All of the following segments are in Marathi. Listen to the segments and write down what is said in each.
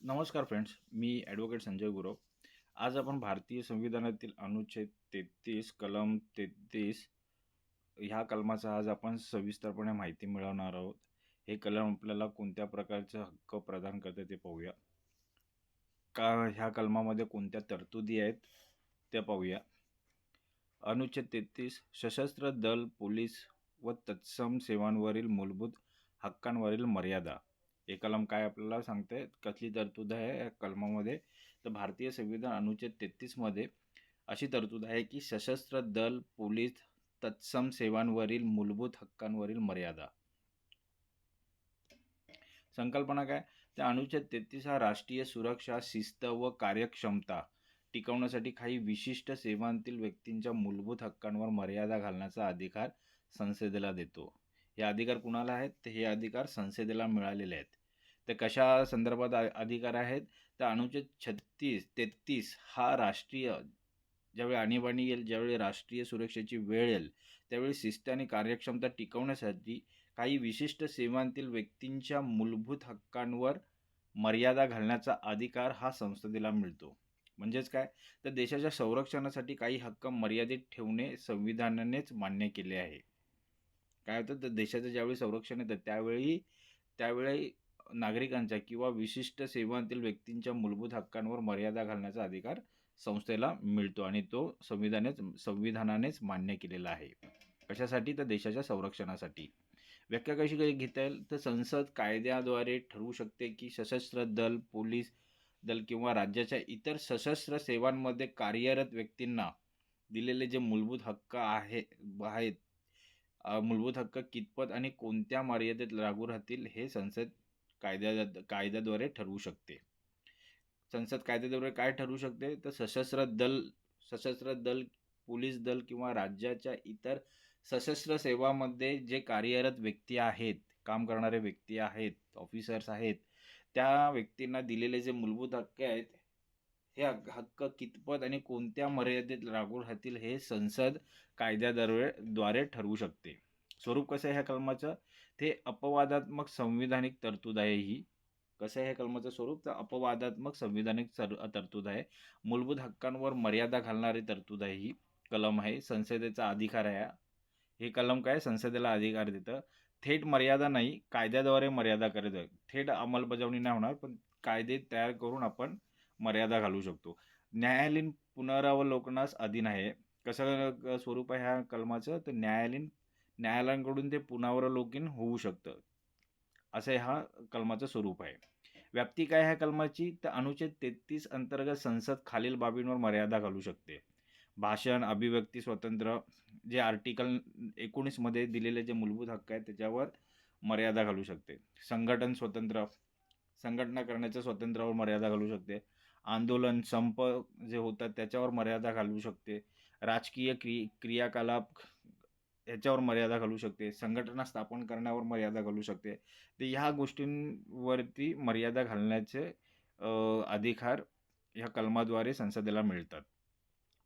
नमस्कार फ्रेंड्स, मी ॲडव्होकेट संजय गुरव. आज आपण भारतीय संविधानातील अनुच्छेद 33 कलम 33 ह्या कलमाचा आज आपण सविस्तरपणे माहिती मिळवणार आहोत. हे कलम आपल्याला कोणत्या प्रकारचे हक्क प्रदान करते ते पाहूया. ह्या कलमामध्ये कोणत्या तरतुदी आहेत ते पाहूया. अनुच्छेद 33 सशस्त्र दल, पोलीस व तत्सम सेवांवरील मूलभूत हक्कांवरील मर्यादा. हे कलम काय आपल्याला सांगते, कसली तरतूद आहे या कलमामध्ये? तर भारतीय संविधान अनुच्छेद 33 मध्ये अशी तरतूद आहे की सशस्त्र दल, पोलीस तत्सम सेवांवरील मूलभूत हक्कांवरील मर्यादा. संकल्पना काय? तर अनुच्छेद 33 हा राष्ट्रीय सुरक्षा, शिस्त व कार्यक्षमता टिकवण्यासाठी काही विशिष्ट सेवांतील व्यक्तींच्या मूलभूत हक्कांवर मर्यादा घालण्याचा अधिकार संसदेला देतो. हे अधिकार कुणाला आहेत? तर हे अधिकार संसदेला मिळालेले आहेत. तर कशा संदर्भात अधिकार आहेत? तर अनुच्छेद 33 हा राष्ट्रीय, ज्यावेळी आणीबाणी येईल, ज्यावेळी राष्ट्रीय सुरक्षेची वेळ येईल, त्यावेळी शिस्त आणि कार्यक्षमता टिकवण्यासाठी काही विशिष्ट सेवांतील व्यक्तींच्या मूलभूत हक्कांवर मर्यादा घालण्याचा अधिकार हा संसदेला मिळतो. म्हणजेच काय? तर देशाच्या संरक्षणासाठी काही हक्क मर्यादित ठेवणे संविधानानेच मान्य केले आहे. काय होतं, तर देशाचं ज्यावेळी संरक्षण येतं त्यावेळी नागरिकांच्या किंवा विशिष्ट सेवांतील व्यक्तींच्या मूलभूत हक्कांवर मर्यादा घालण्याचा अधिकार संस्थेला मिळतो आणि तो संविधानानेच मान्य केलेला आहे. कशासाठी? तर देशाच्या संरक्षणासाठी. व्याख्या कशी घेता येईल? तर संसद कायद्याद्वारे ठरवू शकते की सशस्त्र दल, पोलीस दल किंवा राज्याच्या इतर सशस्त्र सेवांमध्ये कार्यरत व्यक्तींना दिलेले जे मूलभूत हक्क आहेत, मूलभूत हक्क कितपत आणि कोणत्या मर्यादेत लागू राहतील हे संसद कायद्याद्वारे ठरवू शकते. संसद कायद्याद्वारे काय ठरवू शकते? तर सशस्त्र दल, पोलीस दल किंवा राज्याच्या इतर सशस्त्र सेवामध्ये जे कार्यरत व्यक्ती आहेत, काम करणारे व्यक्ती आहेत, ऑफिसर्स आहेत, त्या व्यक्तींना दिलेले जे मूलभूत हक्क आहेत, हे हक्क कितपत आणि कोणत्या मर्यादेत लागू राहतील हे संसद कायद्याद्वारे ठरवू शकते. स्वरूप कसं आहे ह्या कलमाचं? ते अपवादात्मक संविधानिक तरतूद आहे ही. कसं आहे ह्या कलमाचं स्वरूप? तर अपवादात्मक संविधानिक तरतूद आहे. मूलभूत हक्कांवर मर्यादा घालणारी तरतूद आहे ही कलम आहे. संसदेचा अधिकार आहे. हे कलम काय संसदेला अधिकार देतं. थेट मर्यादा नाही, कायद्याद्वारे मर्यादा करत. थेट अंमलबजावणी नाही होणार, पण कायदे तयार करून आपण मर्यादा घालू शकतो. न्यायालयीन पुनरावलोकनास अधीन आहे. कसं स्वरूप आहे ह्या कलमाचं? तर न्यायालयांकडून ते पुनरावलोकन होऊ शकतं, असं हा कलमाचं स्वरूप आहे. व्याप्ती काय ह्या कलमाची? तर अनुच्छेद 33 अंतर्गत संसद खालील बाबींवर मर्यादा घालू शकते. भाषण, अभिव्यक्ती स्वातंत्र्य, जे आर्टिकल 19 मध्ये दिलेले जे मूलभूत हक्क आहेत त्याच्यावर मर्यादा घालू शकते. संघटना करण्याच्या स्वातंत्र्यावर मर्यादा घालू शकते. आंदोलन, संप जे होतात त्याच्यावर मर्यादा घालू शकते. राजकीय क्रियाकलाप याच्यावर मर्यादा घालू शकते. संघटना स्थापन करण्यावर मर्यादा घालू शकते. तर ह्या गोष्टींवरती मर्यादा घालण्याचे अधिकार ह्या कलमाद्वारे संसदेला मिळतात.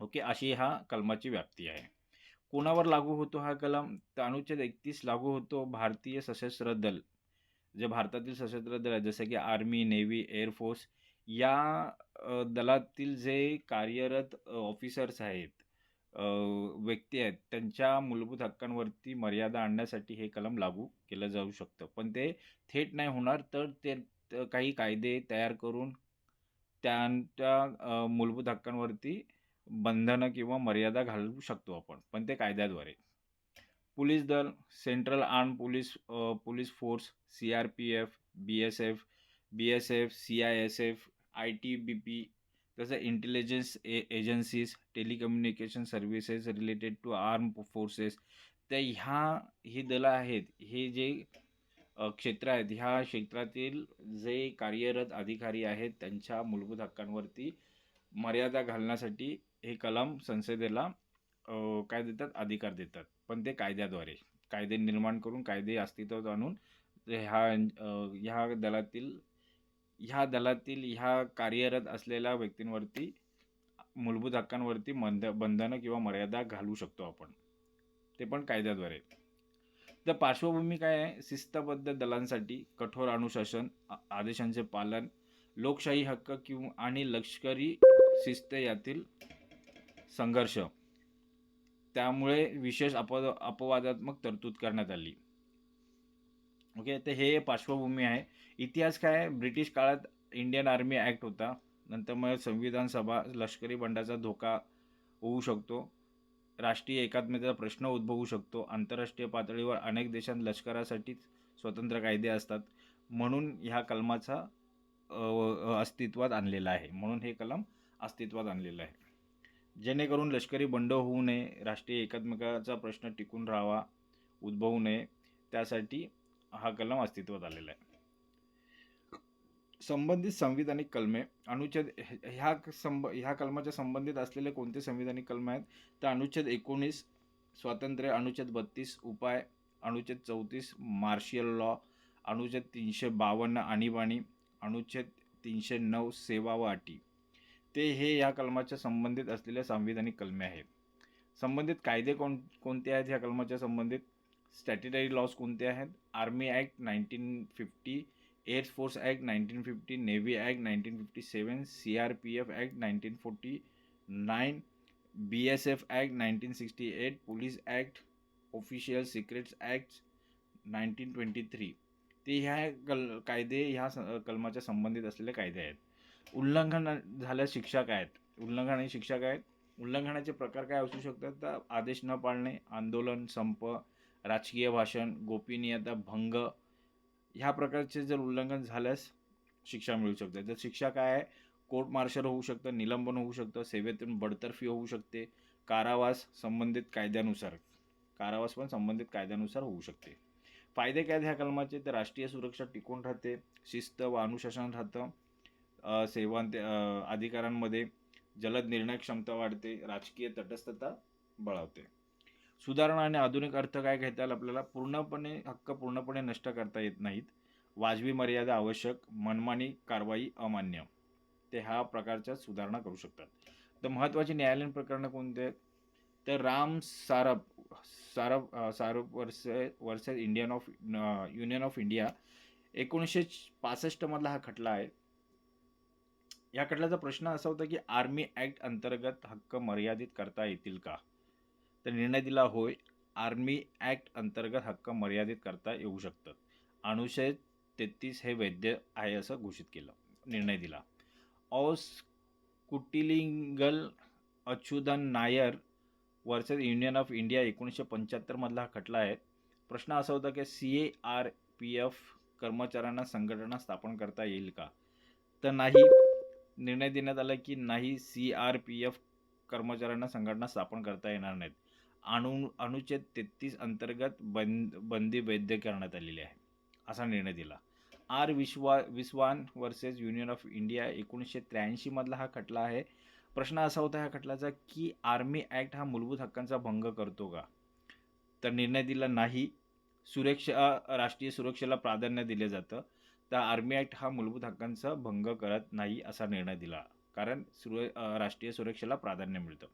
ओके, अशी ह्या कलमाची व्याप्ती आहे. कोणावर लागू होतो हा कलम? तर अनुच्छेद 31 लागू होतो भारतीय सशस्त्र दल, जे भारतातील सशस्त्र दल आहेत, जसे की आर्मी, नेव्ही, एअरफोर्स, या दलातील जे कार्यरत ऑफिसर्स आहेत, व्यक्ती आहेत, त्यांच्या मूलभूत हक्कांवरती मर्यादा आणण्यासाठी हे कलम लागू केलं जाऊ शकतं. पण ते थेट नाही होणार, तर ते काही कायदे तयार करून त्या मूलभूत हक्कांवरती बंधनं किंवा मर्यादा घालू शकतो आपण, पण ते कायद्याद्वारे. पोलीस दल, central arm police force, CRPF, BSF, CISF, ITBP, तसं intelligence agencies, telecommunication services related to arm forces. तर ही दलं आहेत, हे जे क्षेत्र आहेत, ह्या क्षेत्रातील जे कार्यरत अधिकारी आहेत त्यांच्या मूलभूत हक्कांवरती मर्यादा घालण्यासाठी हे कलम संसदेला काय देतात? अधिकार देतात. पण ते कायद्याद्वारे. कायदे निर्माण करून, कायदे अस्तित्वात आणून ह्या दलातील ह्या कार्यरत असलेल्या व्यक्तींवरती मूलभूत हक्कांवरती बंधनं किंवा मर्यादा घालू शकतो आपण, ते पण कायद्याद्वारे. तर पार्श्वभूमी काय आहे? शिस्तबद्ध दलांसाठी कठोर अनुशासन, आदेशांचे पालन, लोकशाही हक्क आणि लष्करी शिस्त यातील संघर्ष, त्यामुळे विशेष अपवादात्मक तरतूद करण्यात आली. ओके, तर हे पार्श्वभूमी आहे. इतिहास काय आहे, ब्रिटिश काळात इंडियन आर्मी ॲक्ट होता. नंतर मग संविधान सभा, लष्करी बंडाचा धोका होऊ शकतो, राष्ट्रीय एकात्मतेचा प्रश्न उद्भवू शकतो, आंतरराष्ट्रीय पातळीवर अनेक देशांत लष्करासाठीच स्वतंत्र कायदे असतात, म्हणून ह्या कलमाचा अस्तित्वात आणलेला आहे. म्हणून हे कलम अस्तित्वात आणलेलं आहे, जेणेकरून लष्करी बंड होऊ नये, राष्ट्रीय एकात्मतेचा प्रश्न टिकून राहावा, उद्भवू नये, त्यासाठी हा कलम अस्तित्वात आलेला आहे. संबंधित संविधानिक कलमे, अनुच्छेद ह्या कलमाच्या संबंधित असलेले कोणते संविधानिक कलम आहेत, तर अनुच्छेद 19 स्वातंत्र्य, अनुच्छेद 32 उपाय, अनुच्छेद 34 मार्शियल लॉ, अनुच्छेद 352 आणीबाणी, अनुच्छेद 309 सेवा व अटी, ते हे या कलमाच्या संबंधित असलेल्या संविधानिक कलमे आहेत. संबंधित कायदे कोणते आहेत ह्या कलमाच्या संबंधित, स्टॅट्युटरी लॉज कोणते आहेत, army act 1950, air force act 1950, navy act 1957, CRPF act 1949, BSF act 1968, police act, official secrets act 1923, ते ह्या कायदे ह्या कलमाच्या संबंधित असलेले कायदे आहेत. उल्लंघन झाल्यास शिक्षा काय आहेत, उल्लंघन आणि शिक्षा काय आहेत, उल्लंघनाचे प्रकार काय असू शकतात, तर आदेश न पाळणे, आंदोलन, संप, राजकीय भाषण, गोपनीयता भंग, ह्या प्रकारचे जर उल्लंघन झाल्यास शिक्षा मिळू शकते. तर शिक्षा काय आहे, कोर्ट मार्शल होऊ शकतं, निलंबन होऊ शकतं, सेवेतून बडतर्फी होऊ शकते, कारावास संबंधित कायद्यानुसार, कारावास पण संबंधित कायद्यानुसार होऊ शकते. फायदे काय ह्या कलमाचे, तर राष्ट्रीय सुरक्षा टिकून राहते, शिस्त व अनुशासन राहतं, अधिकारांमध्ये जलद निर्णय क्षमता वाढते, राजकीय तटस्थता बळावते. सुधारणा आणि आधुनिक अर्थ काय घेता येईल आपल्याला, हक्क पूर्णपणे नष्ट करता येत नाहीत, वाजवी मर्यादा आवश्यक, मनमानी कारवाई अमान्य, ते ह्या प्रकारच्या सुधारणा करू शकतात. तर महत्त्वाची न्यायालयीन प्रकरणं कोणते आहेत, तर Ram Sarup versus union of India 1965 मधला हा खटला आहे. या खटल्याचा प्रश्न असा होता की आर्मी ॲक्ट अंतर्गत हक्क मर्यादित करता येतील का, तर निर्णय दिला होय, आर्मी ॲक्ट अंतर्गत हक्क मर्यादित करता येऊ शकतात. अनुच्छेद 33 हे वैध आहे असं घोषित केलं, निर्णय दिला. ऑस Kutilingal Achutan Nair versus union of India 1975 मधला हा खटला आहे. प्रश्न असा होता की CRPF कर्मचाऱ्यांना संघटना स्थापन करता येईल का, तर नाही, निर्णय देण्यात आला की नाही, CRPF कर्मचाऱ्यांना संघटना स्थापन करता येणार नाहीत. अनुच्छेद 33 अंतर्गत बंदी वैध करण्यात आलेली आहे असा निर्णय दिला. विस्वान वर्सेस युनियन ऑफ इंडिया 1983 मधला हा खटला आहे. प्रश्न असा होता ह्या खटल्याचा की आर्मी ॲक्ट हा मूलभूत हक्कांचा भंग करतो का, तर निर्णय दिला नाही, राष्ट्रीय सुरक्षेला प्राधान्य दिले जातं, तर आर्मी ॲक्ट हा मूलभूत हक्कांचा भंग करत नाही असा निर्णय दिला, कारण राष्ट्रीय सुरक्षेला प्राधान्य मिळतं.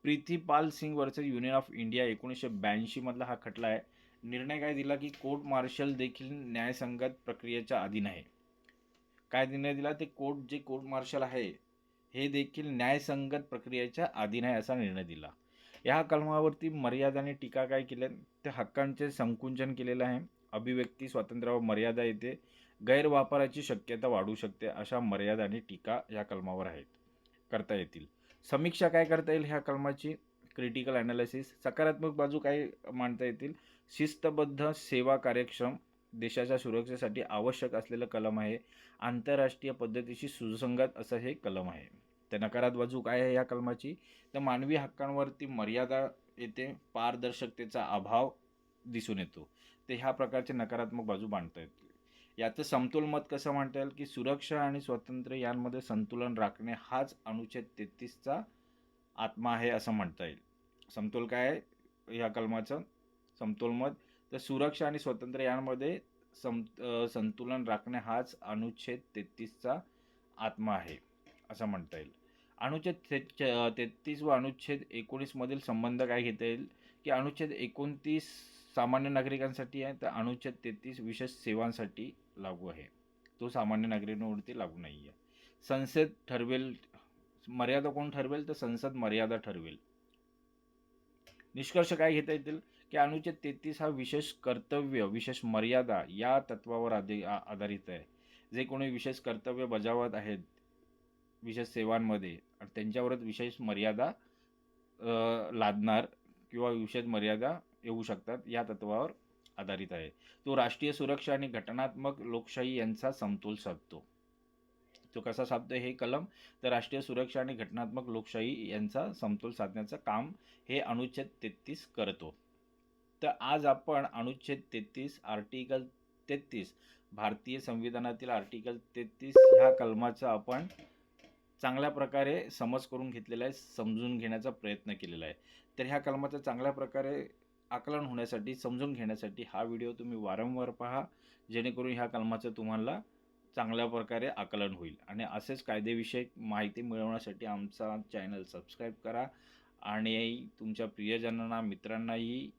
Pritpal Singh versus union of India 1982 मधला हा खटला आहे. निर्णय काय दिला की कोर्ट मार्शल देखील न्यायसंगत प्रक्रियेच्या अधीन आहे. काय निर्णय दिला, ते कोर्ट मार्शल आहे हे देखील न्यायसंगत प्रक्रियेच्या अधीन आहे असा निर्णय दिला. या कलमावरती मर्यादा आणि टीका काय केल्या, ते हक्कांचे संकुचन केलेलं आहे, अभिव्यक्ती स्वातंत्र्यावर मर्यादा येते, गैरवापराची शक्यता वाढू शकते, अशा मर्यादा आणि टीका या कलमावर आहेत, करता येतील. समीक्षा काय करता येईल ह्या कलमाची, क्रिटिकल ॲनालिसिस, सकारात्मक बाजू काय मांडता येतील, शिस्तबद्ध, सेवा कार्यक्षम, देशाच्या सुरक्षेसाठी आवश्यक असलेलं कलम आहे, आंतरराष्ट्रीय पद्धतीशी सुसंगत असं हे कलम आहे. तर नकारात्मक बाजू काय आहे या कलमाची, तर मानवी हक्कांवरती मर्यादा येते, पारदर्शकतेचा अभाव दिसून येतो, ते ह्या प्रकारचे नकारात्मक बाजू मांडता येतील. याचं समतोल मत कसं मांडता येईल की सुरक्षा आणि स्वातंत्र्य यांमध्ये संतुलन राखणे हाच अनुच्छेद 33चा आत्मा आहे असं म्हणता येईल. समतोल काय आहे या कलमाचं समतोल मत, तर सुरक्षा आणि स्वातंत्र्य यांमध्ये संतुलन राखणे हाच अनुच्छेद 33चा आत्मा आहे असं म्हणता येईल. अनुच्छेद 33 व अनुच्छेद 19 मधील संबंध काय घेता येईल की अनुच्छेद 29 सामान्य नागरिकांसाठी आहे, तर अनुच्छेद 33 विशेष सेवांसाठी लागू आहे तो सामान्य नागरिकांवरती लागू नाही आहे. संसद ठरवेल मर्यादा, कोण ठरवेल? तर संसद मर्यादा ठरवेल. निष्कर्ष काय घेता येतील की अनुच्छेद 33 हा विशेष कर्तव्य, विशेष मर्यादा या तत्वावर आधारित आहे. जे कोणी विशेष कर्तव्य बजावत आहेत विशेष सेवांमध्ये, त्यांच्यावरच विशेष मर्यादा लादणार किंवा विशेष मर्यादा येऊ शकतात या तत्वावर आधारित आहे. तो राष्ट्रीय सुरक्षा आणि घटनात्मक लोकशाही यांचा समतोल साधतो. तो कसा साधतो हे कलम? तर राष्ट्रीय सुरक्षा आणि घटनात्मक लोकशाही यांचा समतोल साधण्याचं काम हे अनुच्छेद 33 करतो. तर आज आपण अनुच्छेद 33 आर्टिकल 33 भारतीय संविधानातील आर्टिकल 33 ह्या कलमाचा आपण चांगल्या प्रकारे समज करून घेतलेला आहे, समजून घेण्याचा प्रयत्न केलेला आहे. तर ह्या कलमाचं चांगल्या प्रकारे आकलन होण्यासाठी, समजून घेण्यासाठी हा व्हिडिओ तुम्ही वारंवार पहा, जेणेकरून ह्या कलमाचं तुम्हाला चांगल्या प्रकारे आकलन होईल. आणि असेच कायदेविषयक माहिती मिळवण्यासाठी आमचा चॅनल सबस्क्राईब करा आणि तुमच्या प्रियजनांना, मित्रांनाही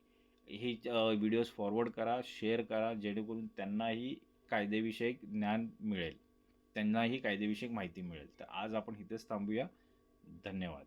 हे व्हिडिओज फॉरवर्ड करा, शेअर करा, जेणेकरून त्यांनाही कायदेविषयक ज्ञान मिळेल, त्यांनाही कायदेविषयक माहिती मिळेल. तर आज आपण इथेच थांबूया. धन्यवाद.